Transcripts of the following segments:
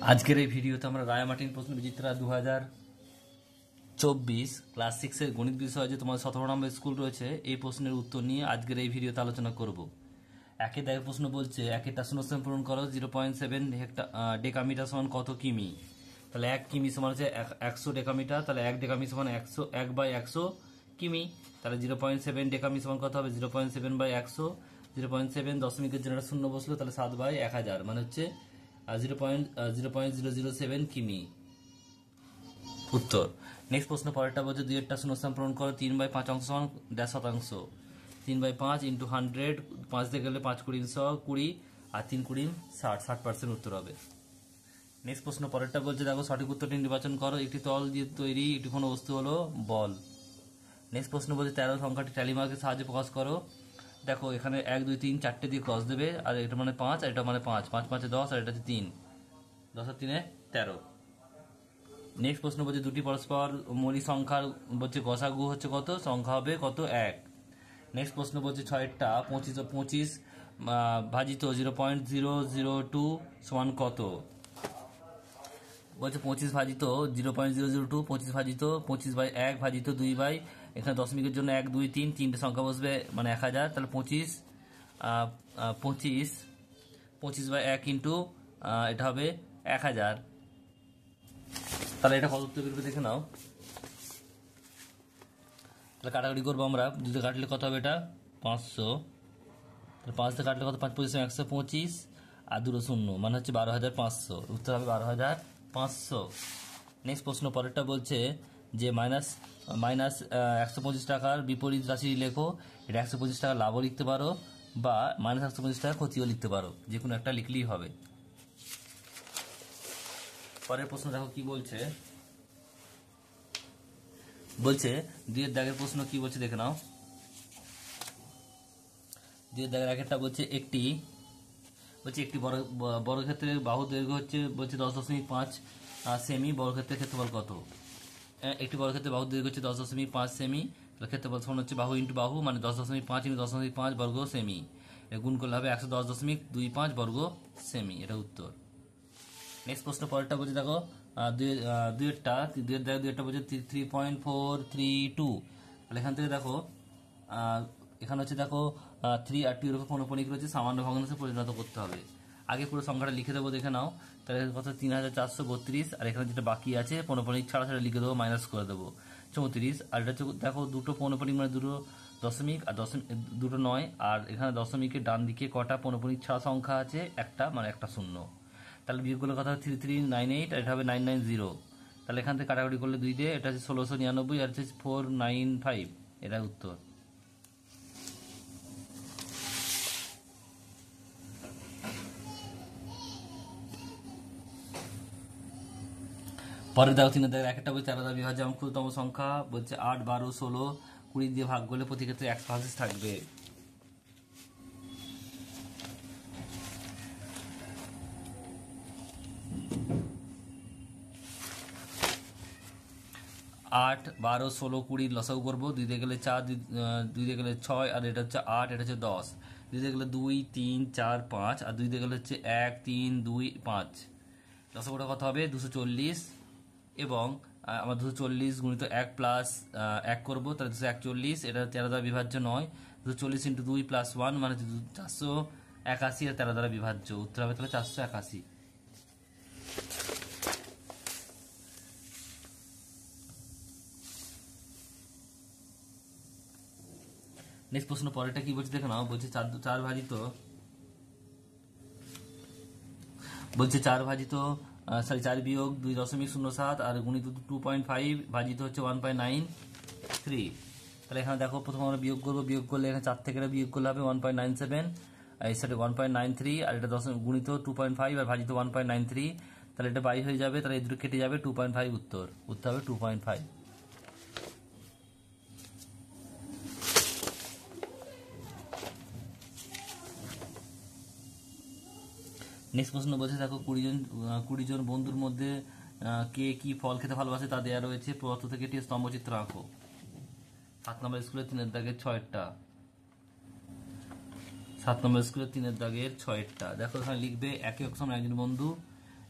আজকের এই ভিডিওতে আমরা রায়ামার্টিন প্রশ্ন বিচিত্রা 2024 ক্লাস 6 এর গণিত বিষয়ে যে তোমাদের 17 নম্বর স্কুল রয়েছে এই প্রশ্নের উত্তর নিয়ে আজকের এই ভিডিওতে আলোচনা করব। একের দাগের প্রশ্ন বলছে একের শূন্যস্থান পূরণ করো 0.7 ডেকামিটার সমান কত কিমি। তাহলে 1 কিমি সমান হচ্ছে 100 ডেকামিটার, তাহলে 1 ডেকামি সমান 100 1/100 কিমি। তাহলে 0.7 ডেকামি সমান কত হবে 0.7/100। 0.7 দশমিকের জন্য একটা শূন্য বসলো, তাহলে 7/1000 মানে হচ্ছে 0.007 কিমি উত্তর। নেক্সট প্রশ্ন পরেরটা বলছে 2 এর শূন্যস্থান পূরণ করো 3/5 অংশ সমান ড্যাশ শতাংশ। 3/5 ইন্টু 100, 5 দিয়ে গেলে 5 কুড়ি 20 আর 3 কুড়ি 60% উত্তর হবে। নেক্সট প্রশ্ন পরেরটা বলছে দেখো সঠিক উত্তরটি নির্বাচন করো। একটি তল দিয়ে তৈরি একটি কোনো বস্তু হলো বল। নেক্সট প্রশ্ন বলছে 13 সংখ্যাটি ট্যালি মার্কের সাহায্যে প্রকাশ করো। দেখো এখানে 1 2 3 4টে দিয়ে ক্রস দেবে, আর এটা মানে 5 আর এটা মানে 5, 5 5 10 আর এটা হচ্ছে 3, 10 আর 3 13। নেক্সট প্রশ্ন বলছে দুটি পরস্পর মৌলিক সংখ্যার বলছে গসাগু হচ্ছে কত, সংখ্যা হবে কত 1। নেক্সট প্রশ্ন বলছে 6টা 25 ভাজিত 0.002 সমান কত। বলছে 25 ভাজিত 0.002, 25 ভাজিত 25/1 ভাজিত 2 এখানে দশমিকের জন্য 1 2 3 তিনটে সংখ্যা বসবে মানে 1000। তাহলে 25/1 ইন্টু এটা হবে 1000। তাহলে এটা কত উত্তর বেরোবে দেখে নাও। তাহলে কাটাকাটি করবো আমরা, দুটো কাটলে কত হবে এটা 500। তাহলে 5 দিয়ে কাটলে কত 5 25 125 আর 2 শূন্য মানে হচ্ছে 12500, উত্তর হবে 12500। নেক্সট প্রশ্ন পরেরটা বলছে যে মাইনাস 125 টাকার বিপরীত রাশি লেখো। এটা 125 টাকা লাভও লিখতে পারো বা -125 টাকা ক্ষতিও লিখতে পারো, যে কোনো একটা লিখলেই হবে। পরের প্রশ্ন দেখো কি বলছে। বলছে 2 এর দাগের প্রশ্ন কি বলছে দেখে নাও। 2 এর দাগের একটা বলছে একটি বর্গক্ষেত্রের বাহু দৈর্ঘ্য হচ্ছে বলছে 10.5 সেমি, বর্গক্ষেত্রের ক্ষেত্রফল কত। একটি বর্গক্ষেত্রের বাহু দৈর্ঘ্য হচ্ছে 10.5 সেমি, তাহলে ক্ষেত্রফল সমান হচ্ছে বাহু ইন্টু বাহু মানে 10.5 ইন্টু 10.5 বর্গ সেমি, গুণ করলে হবে 110.25 বর্গ সেমি, এটা উত্তর। নেক্সট প্রশ্ন পরেরটা বলছে দেখো 2 এরটা বলছে 3.432। তাহলে এখান থেকে দেখো এখানে হচ্ছে দেখো 3 আর 2 এর উপর পৌনঃপুনিক রয়েছে, সামান্য ভগ্নাংশে পরিণত করতে হবে। আগে পুরো সংখ্যাটা লিখে দেবো দেখে নাও। তাহলে কত 3432, আর এখানে যেটা বাকি আছে পৌনঃপুনিক ছাড়া সেটা লিখে দেবো, মাইনাস করে দেবো 34। আর এটা দেখো দুটো পৌনঃপুনিক মানে দুটো দশমিক আর দুটো নয়, আর এখানে দশমিকের ডান দিকে কটা পৌনঃপুনিক ছাড়া সংখ্যা আছে একটা মানে একটা শূন্য। তাহলে বিয়োগগুলোর কথা 3398 আর এটা হবে 990। তাহলে এখান থেকে কাটাকাটি করলে 2 দিয়ে এটা হচ্ছে 1699 আর হচ্ছে 495, এটা উত্তর। পরে দেখো 3 এর একটা বলছে 4 দ্বারা বিভাজ্য এবং ক্ষুদ্রতম সংখ্যা বলছে 8 12 16 20 দিয়ে ভাগ করলে প্রতি ক্ষেত্রে 1 ভাজিস থাকবে। 8 12 16 20 লসাগু করবো, 2 দিয়ে গেলে 4, 2 দিয়ে গেলে 6 আর এটা হচ্ছে 8, এটা হচ্ছে 10, 2 দিয়ে গেলে 2 3 4 5 আর 2 দিয়ে গেলে হচ্ছে 1 3 2 5। লসাগুটা কত হবে 240 এবং আমার 240 গুণিত 1 প্লাস 1 করবো, তাহলে 241, এটা 13 দ্বারা বিভাজ্য নয়, 240 ইন্টু 2 প্লাস 1 মানে 481 আর 13 দ্বারা বিভাজ্য, উত্তর হবে তাহলে 481। নেক্সট প্রশ্ন পরেরটা কি বলছে দেখে নাও। বলছে 4 ভাজিত 4 বিয়োগ 2.07 আর গুণিত 2.5 ভাজিত হচ্ছে 1.93। তাহলে এখানে দেখো প্রথমে আমরা বিয়োগ করবো, বিয়োগ করলে এখানে 4 থেকে বিয়োগ করলে হবে 1.97, এই সাইডে 1.93 আর এটা গুণিত 2.5 আর ভাজিত 1.93, তাহলে এটা 22 হয়ে যাবে, তাহলে এই দুটো কেটে যাবে 2.5 উত্তর হবে 2.5। নেক্সট প্রশ্ন বলছে দেখো 20 জন বন্ধুর মধ্যে কে কি ফল খেতে ভালোবাসে তা দেওয়া রয়েছে, প্রদত্ত থেকে একটি স্তম্ভচিত্র আঁকো। 7 নম্বর স্কুলের 3 এর দাগের 6টা। 7 নম্বর স্কুলের 3 এর দাগের 6টা দেখো এখানে লিখবে একে অক্ষম একজন বন্ধু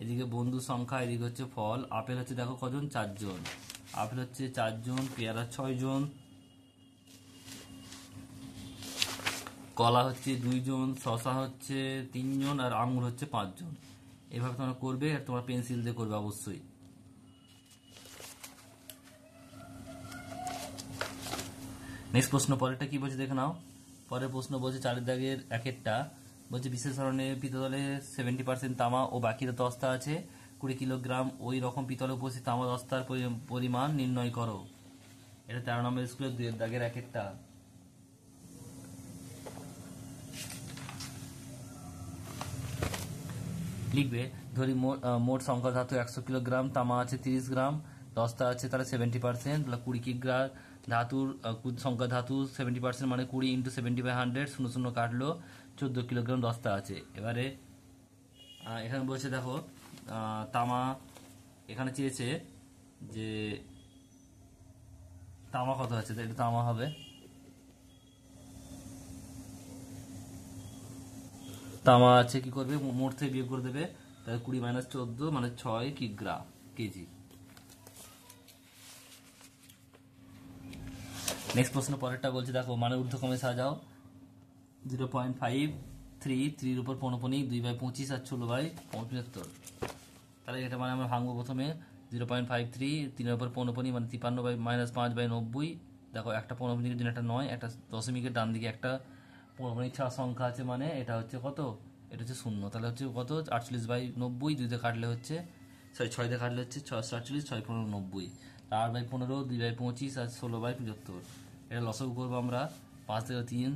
এদিকে বন্ধু সংখ্যা, এদিকে হচ্ছে ফল। আপেল হচ্ছে দেখো কজন, 4 জন। আপেল হচ্ছে 4 জন, পেয়ারা 6 জন, কলা হচ্ছে 2 জন, শশা হচ্ছে 3 জন, আর আঙুর হচ্ছে 5 জন। এভাবে তোমরা করবে, আর তোমরা পেন্সিল দিয়ে করবে অবশ্যই। নেক্সট প্রশ্ন, পরেরটা কি বলছে দেখে নাও। পরের প্রশ্ন বলছে 4 দাগের একেরটা বলছে বিশেষ ধরনের পিতলে 70% তামা ও বাকি দস্তা আছে 20 কিলোগ্রাম, ওই রকম পিতলে উপস্থিত তামা দস্তার পরিমাণ নির্ণয় করো। এটা 13 নম্বর স্কুলের 2 দাগের একেরটা। লিখবে, ধরি মোট সংখ্যা ধাতু 100 কিলোগ্রাম, তামা আছে 30 গ্রাম, দস্তা আছে তাহলে 70%, তাহলে 20 কিগ্রা ধাতুর সংখ্যা ধাতু 70% মানে 20 ইন্টু 70/100, 0 কাটলো, 14 কিলোগ্রাম দস্তা আছে। এবারে এখানে বলছে দেখো তামা, এখানে চেয়েছে যে তামা কত আছে, এটা তামা হবে, তামা আছে কি করবে, মোট থেকে বিয়োগ করে দেবে, তাহলে 20 - 14 মানে 6 কিগ্রা কেজি। নেক্সট প্রশ্ন পরেরটা বলছে দেখো, মানে ঊর্ধ্বক্রমে সাজাও। 0.53 3 উপর পৌনপণিক 2/25 আর 16/75। তাহলে এটা মানে আমরা ভাঙবো প্রথমে। 0.53 3 উপর পৌনপণিক মানে 53 - 5/90। দেখো একটা পৌনপণিকের দিন একটা 9, একটা দশমিকের ডান দিকে একটা পৌনপণিক ছাড়া সংখ্যা আছে, মানে এটা হচ্ছে কত, এটা হচ্ছে 0। তাহলে হচ্ছে কত, 48/90, 2 দিয়ে কাটলে হচ্ছে 6 দিয়ে কাটলে হচ্ছে 648, 6 15 90, 8/15 2/25 আর 16/75। এটা লসগু করবো আমরা। 5 দিয়ে 3,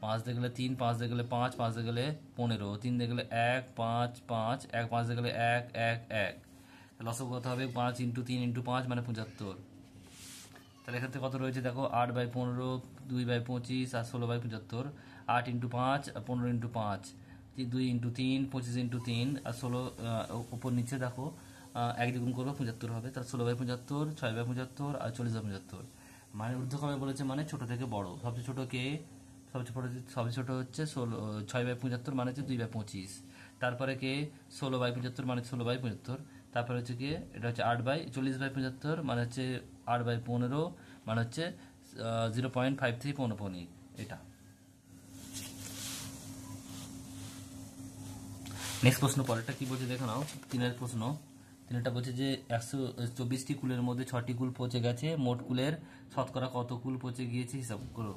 5 দিয়ে গেলে 3, 5 দিয়ে গেলে 5, 5 দিয়ে গেলে 15, 3 দিয়ে গেলে 1 5 5 1, 5 দিয়ে গেলে 1 1 1। লসগু কত হবে, 5 ইন্টু 3 ইন্টু 5 মানে 75। তাহলে এখান থেকে কত রয়েছে দেখো, 8/15 2/25 আর 16/75। 8 ইন্টু 5 আর 15 ইন্টু 5, 2 ইন্টু 3 25 ইন্টু 3 আর 16 উপর নিচে দেখো 1 দ্বিগুণ করবো 75 হবে। তাহলে 16/75, 6/75 আর 40/75। মানে ঊর্ধ্বক্রমে বলেছে মানে ছোট থেকে বড়। সবচেয়ে ছোট কে, সবচেয়ে ছোট হচ্ছে 6/75 মানে হচ্ছে 2/25। তারপরে কে 16/75 মানে 16/75। তারপরে হচ্ছে কি, এটা হচ্ছে 40/75 মানে হচ্ছে 8/15 মানে হচ্ছে 0.53 পৌনপণিক। এটা নেক্সট প্রশ্ন, পরেরটা কি বলছে দেখে নাও। 3 প্রশ্ন, 3টা বলছে যে 124টি কুলের মধ্যে 6টি কুল পচে গেছে, মোট কুলের শতকরা কত কুল পচে গিয়েছে হিসাব করো।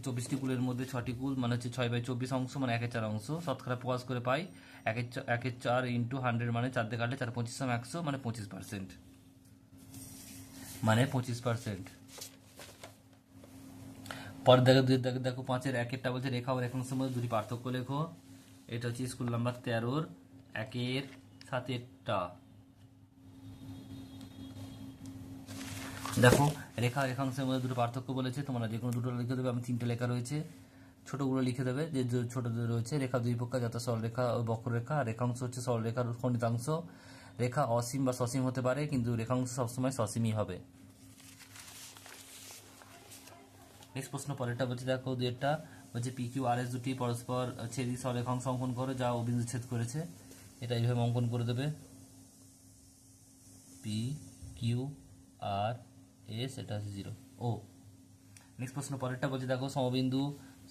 24টি কুলের মধ্যে 6টি কুল মানে হচ্ছে 6/24 অংশ মানে 1/4 অংশ, শতকরা প্রকাশ করে পাই 1/4 ইন্টু 100 মানে 4 দিয়ে কাটলে 4 25 100 মানে 25%, মানে 25%। পরে দেখো দেখো 5-এর 1-এরটা বলছে রেখা ও রেখাংশের মধ্যে দুটি পার্থক্য লেখো। এটা হচ্ছে স্কুল নাম্বার 13-র 1-এর 7-এরটা। দেখো রেখা রেখাংশের মধ্যে দুটো পার্থক্য বলেছে, তোমরা যে কোনো দুটো লিখে দেবে। আমি 3টে লেখা রয়েছে, ছোটগুলো লিখে দেবে যে ছোট রয়েছে। রেখা দুই পক্ষে যথা সরলরেখা ও বক্ররেখা, রেখাংশ হচ্ছে সরলরেখার খণ্ডিতাংশ। রেখা অসীম বা সসীম হতে পারে, কিন্তু রেখাংশ সবসময় সসীমই হবে। নেক্সট প্রশ্ন পরেরটা বলছে দেখো 2-টা বলছে পি কিউ আর এস দুটি পরস্পর ছেদি সরেখাংশ অঙ্কন করো যা অবিন্দু ছেদ করেছে। এটা এইভাবে অঙ্কন করে দেবে, পি কিউ আর এস, এটা হচ্ছে 0 ও। নেক্সট প্রশ্ন পরেরটা বলছে দেখো সমবিন্দু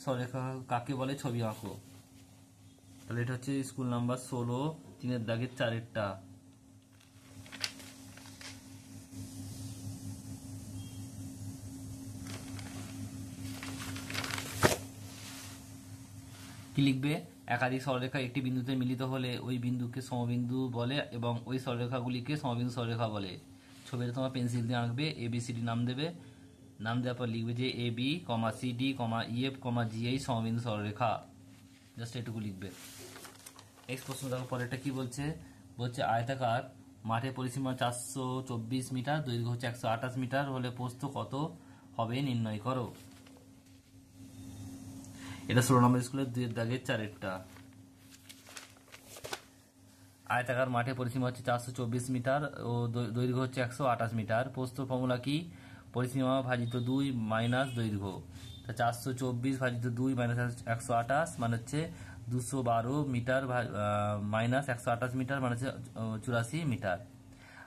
সরেখা কাকে বলে, ছবি আঁকো। তাহলে এটা হচ্ছে স্কুল নাম্বার 16 3-এর দাগের 4-এরটা। কি লিখবে, একাধিক সরলরেখা একটি বিন্দুতে মিলিত হলে ওই বিন্দুকে সমবিন্দু বলে এবং ওই সরলরেখাগুলিকে সমবিন্দু সরলরেখা বলে। ছবিটা তোমার পেন্সিল দিয়ে আঁকবে, ABCD নাম দেবে, নাম দেওয়ার পর লিখবে যে AB, CD, EF, GH সমবিন্দু সরলরেখা। জাস্ট এটুকু লিখবে। নেক্সট প্রশ্ন দেখো পরেরটা কি বলছে, বলছে আয়তাকার মাঠের পরিসীমা 424 মিটার, দৈর্ঘ্য হচ্ছে 128 মিটার হলে প্রস্থ কত হবে নির্ণয় করো। এটা 16 নম্বর স্কুলের 2-এর দাগের 4-এরটা। আয়তাকার মাঠে পরিসীমা হচ্ছে 424 মিটার ও দৈর্ঘ্য হচ্ছে 128 মিটার। প্রস্থ ফর্মুলা কি, পরিসীমা ভাজিত 2 মাইনাস দৈর্ঘ্য। 424 ভাজিত 2 মাইনাস 128 মানে হচ্ছে 212 মিটার মাইনাস 128 মিটার মানে হচ্ছে 84 মিটার।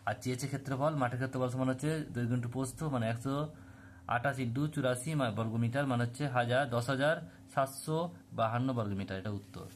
আর চেয়েছে ক্ষেত্রফল, মাঠের ক্ষেত্রফল সমান হচ্ছে দৈর্ঘ্য ইন্টু প্রস্থ মানে 128 ইন্টু 84 বর্গমিটার মানে হচ্ছে 10,752 বর্গমিটার। এটা উত্তর।